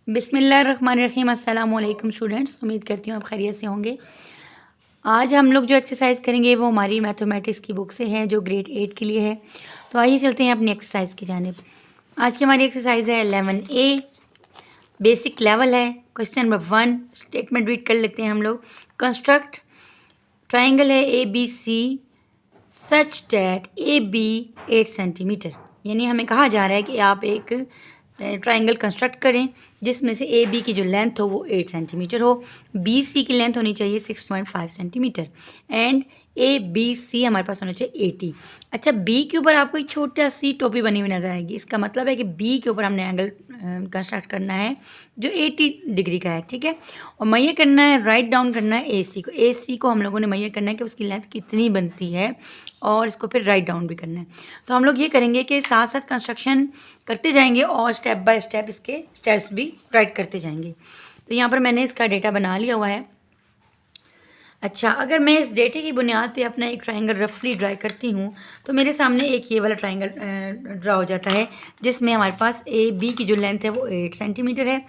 बिस्मिल्लाहिर्रहमानिर्रहीम। अस्सलाम वालेकुम स्टूडेंट्स, उम्मीद करती हूँ आप खैरियत से होंगे। आज हम लोग जो एक्सरसाइज करेंगे वो हमारी मैथमेटिक्स की बुक से है जो ग्रेड 8 के लिए है। तो आइए चलते हैं अपनी एक्सरसाइज की जानिब। आज की हमारी एक्सरसाइज है 11A, बेसिक लेवल है। क्वेश्चन नंबर 1 स्टेटमेंट रीड कर लेते हैं हम लोग। कंस्ट्रक्ट ट्राइंगल है ABC such that AB 8 centimetre, यानी हमें कहा जा रहा है कि आप एक ट्राइंगल कंस्ट्रक्ट करें जिसमें से AB की जो लेंथ हो वो 8 सेंटीमीटर हो, BC की लेंथ होनी चाहिए 6.5 सेंटीमीटर एंड ABC हमारे पास होना चाहिए 80। अच्छा, B के ऊपर आपको एक छोटा सी टोपी बनी हुई नजर आएगी। इसका मतलब है कि B के ऊपर हमने एंगल कंस्ट्रक्ट करना है जो 80 डिग्री का है, ठीक है। और मैयर करना है, राइट डाउन करना है AC को हम लोगों ने मैयर करना है कि उसकी लेंथ कितनी बनती है और इसको फिर राइट डाउन भी करना है। तो हम लोग ये करेंगे कि साथ साथ कंस्ट्रक्शन करते जाएंगे और स्टेप बाय स्टेप इसके स्टेप्स भी राइट करते जाएंगे। तो यहाँ पर मैंने इसका डेटा बना लिया हुआ है। अच्छा, अगर मैं इस डेटे की बुनियाद पे अपना एक ट्राइंगल रफली ड्रा करती हूँ तो मेरे सामने एक ये वाला ट्राइंगल ड्रा हो जाता है जिसमें हमारे पास AB की जो लेंथ है वो 8 सेंटीमीटर है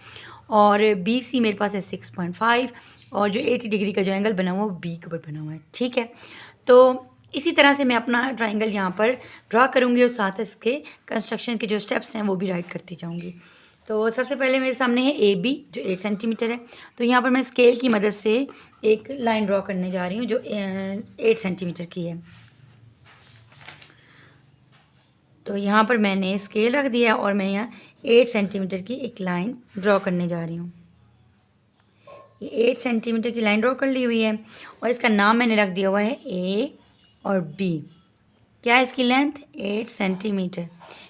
और BC मेरे पास है 6.5 और जो 80 डिग्री का जो एंगल बना हुआ है वो B के ऊपर बना हुआ है, ठीक है। तो इसी तरह से मैं अपना ट्राइंगल यहाँ पर ड्रा करूँगी और साथ इसके कंस्ट्रक्शन के जो स्टेप्स हैं वो भी राइट करती जाऊँगी। तो सबसे पहले मेरे सामने है AB जो 8 सेंटीमीटर है। तो यहाँ पर मैं स्केल की मदद से एक लाइन ड्रॉ करने जा रही हूँ जो 8 सेंटीमीटर की है। तो यहाँ पर मैंने स्केल रख दिया और मैं यहाँ 8 सेंटीमीटर की एक लाइन ड्रॉ करने जा रही हूँ। ये 8 सेंटीमीटर की लाइन ड्रॉ कर ली हुई है और इसका नाम मैंने रख दिया हुआ है A और B। क्या है इसकी लेंथ? 8 सेंटीमीटर।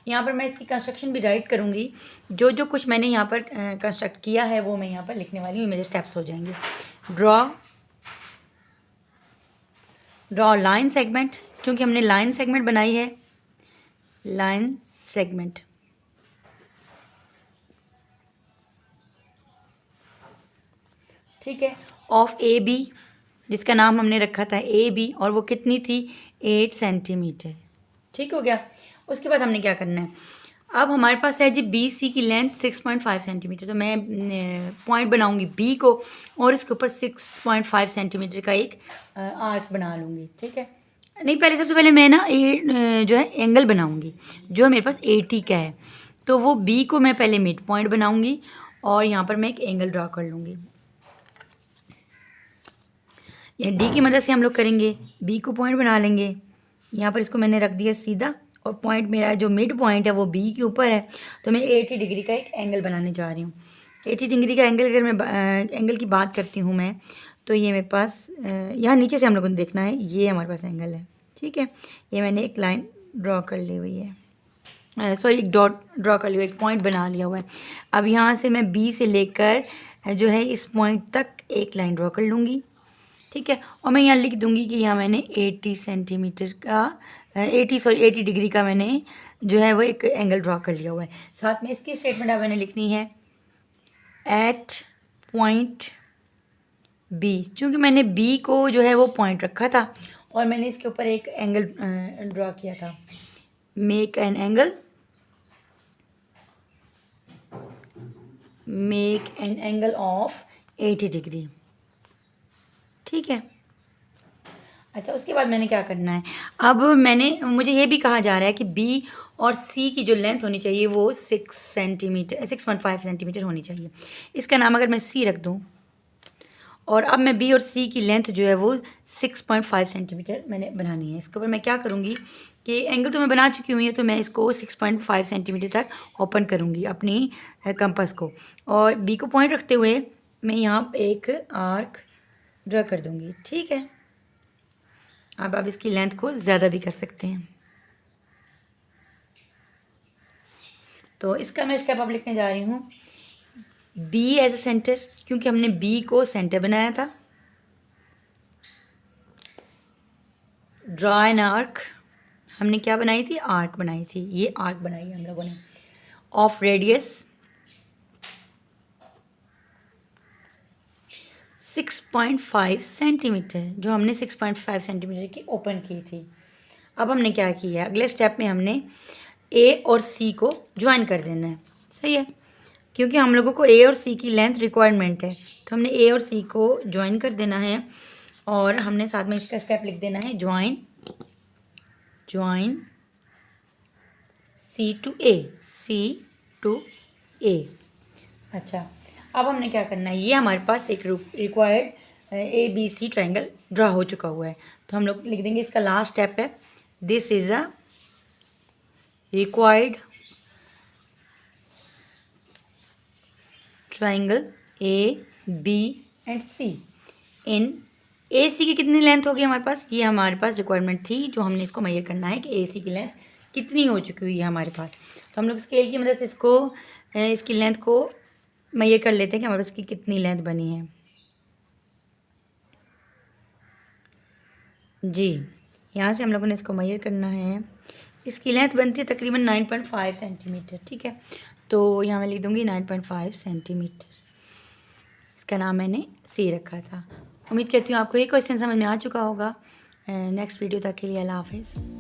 यहाँ पर मैं इसकी कंस्ट्रक्शन भी राइट करूँगी। जो जो कुछ मैंने यहाँ पर कंस्ट्रक्ट किया है वो मैं यहाँ पर लिखने वाली हूँ, मेरे स्टेप्स हो जाएंगे। ड्रॉ लाइन सेगमेंट, क्योंकि हमने लाइन सेगमेंट बनाई है, लाइन सेगमेंट। ठीक है, ऑफ AB जिसका नाम हमने रखा था AB और वो कितनी थी? 8 सेंटीमीटर। ठीक हो गया। उसके बाद हमने क्या करना है, अब हमारे पास है जी BC की लेंथ 6.5 सेंटीमीटर। तो मैं पॉइंट बनाऊंगी B को और इसके ऊपर 6.5 सेंटीमीटर का एक आर्क बना लूँगी, ठीक है। नहीं, पहले सबसे पहले मैं ना जो है एंगल बनाऊंगी जो मेरे पास 80 का है। तो वो B को मैं पहले मिड पॉइंट बनाऊंगी और यहाँ पर मैं एक एंगल ड्रा कर लूँगी। या D की मदद से हम लोग करेंगे, B को पॉइंट बना लेंगे। यहाँ पर इसको मैंने रख दिया सीधा और पॉइंट मेरा जो मिड पॉइंट है वो B के ऊपर है। तो मैं 80 डिग्री का एक एंगल बनाने जा रही हूँ। 80 डिग्री का एंगल, अगर मैं एंगल की बात करती हूँ मैं, तो ये मेरे पास यहाँ नीचे से हम लोगों को देखना है, ये हमारे पास एंगल है, ठीक है। ये मैंने एक लाइन ड्रॉ कर ली हुई है, सॉरी एक डॉट ड्रॉ कर लिया, एक पॉइंट बना लिया हुआ है। अब यहाँ से मैं B से लेकर जो है इस पॉइंट तक एक लाइन ड्रॉ कर लूँगी, ठीक है। और मैं यहाँ लिख दूँगी कि यहाँ मैंने 80 सेंटीमीटर का 80 डिग्री का मैंने जो है वो एक एंगल ड्रॉ कर लिया हुआ है। साथ में इसकी स्टेटमेंट अब मैंने लिखनी है एट पॉइंट B। चूँकि मैंने B को जो है वो पॉइंट रखा था और मैंने इसके ऊपर एक एंगल ड्रॉ किया था। Make an angle of 80 degree, ठीक है। अच्छा, उसके बाद मैंने क्या करना है, अब मुझे ये भी कहा जा रहा है कि B और C की जो लेंथ होनी चाहिए वो 6.5 सेंटीमीटर होनी चाहिए। इसका नाम अगर मैं C रख दूँ और अब मैं B और C की लेंथ जो है वो 6.5 सेंटीमीटर मैंने बनानी है। इसके ऊपर मैं क्या करूँगी कि एंगल तो मैं बना चुकी हुई है, तो मैं इसको 6.5 सेंटीमीटर तक ओपन करूँगी अपनी कंपास को, और B को पॉइंट रखते हुए मैं यहाँ एक आर्क ड्रा कर दूँगी, ठीक है। अब आप इसकी लेंथ को ज़्यादा भी कर सकते हैं। तो इसका मैं स्टेप अब लिखने जा रही हूँ B एज ए सेंटर, क्योंकि हमने B को सेंटर बनाया था। ड्रॉ एन आर्क, हमने क्या बनाई थी? आर्क बनाई थी। ये आर्क बनाई है हम लोगों ने। ऑफ रेडियस 6.5 सेंटीमीटर, जो हमने 6.5 सेंटीमीटर की ओपन की थी। अब हमने क्या किया, अगले स्टेप में हमने A और C को ज्वाइन कर देना है, सही है। क्योंकि हम लोगों को ए और सी की लेंथ रिक्वायरमेंट है, तो हमने ए और सी को ज्वाइन कर देना है और हमने साथ में इसका स्टेप लिख देना है ज्वाइन सी टू ए। अच्छा, अब हमने क्या करना है, ये हमारे पास एक required A B C triangle draw हो चुका हुआ है, तो हम लोग लिख देंगे इसका लास्ट स्टेप है this is a required triangle A B and C in A C की कितनी लेंथ होगी हमारे पास, ये हमारे पास रिक्वायरमेंट थी जो हमने इसको मेजर करना है कि ए सी की लेंथ कितनी हो चुकी हुई है हमारे पास। तो हम लोग स्केल की मदद से इसकी लेंथ को मेजर कर लेते हैं कि हमारे पास की कितनी लेंथ बनी है। जी, यहाँ से हम लोगों ने इसको मेजर करना है, इसकी लेंथ बनती है तकरीबन 9.5 सेंटीमीटर। ठीक है, तो यहाँ मैं लिख दूँगी 9.5 सेंटीमीटर, इसका नाम मैंने सी रखा था। उम्मीद करती हूँ आपको ये क्वेश्चन समझ में आ चुका होगा। नेक्स्ट वीडियो तक के लिए अल्लाह हाफिज़।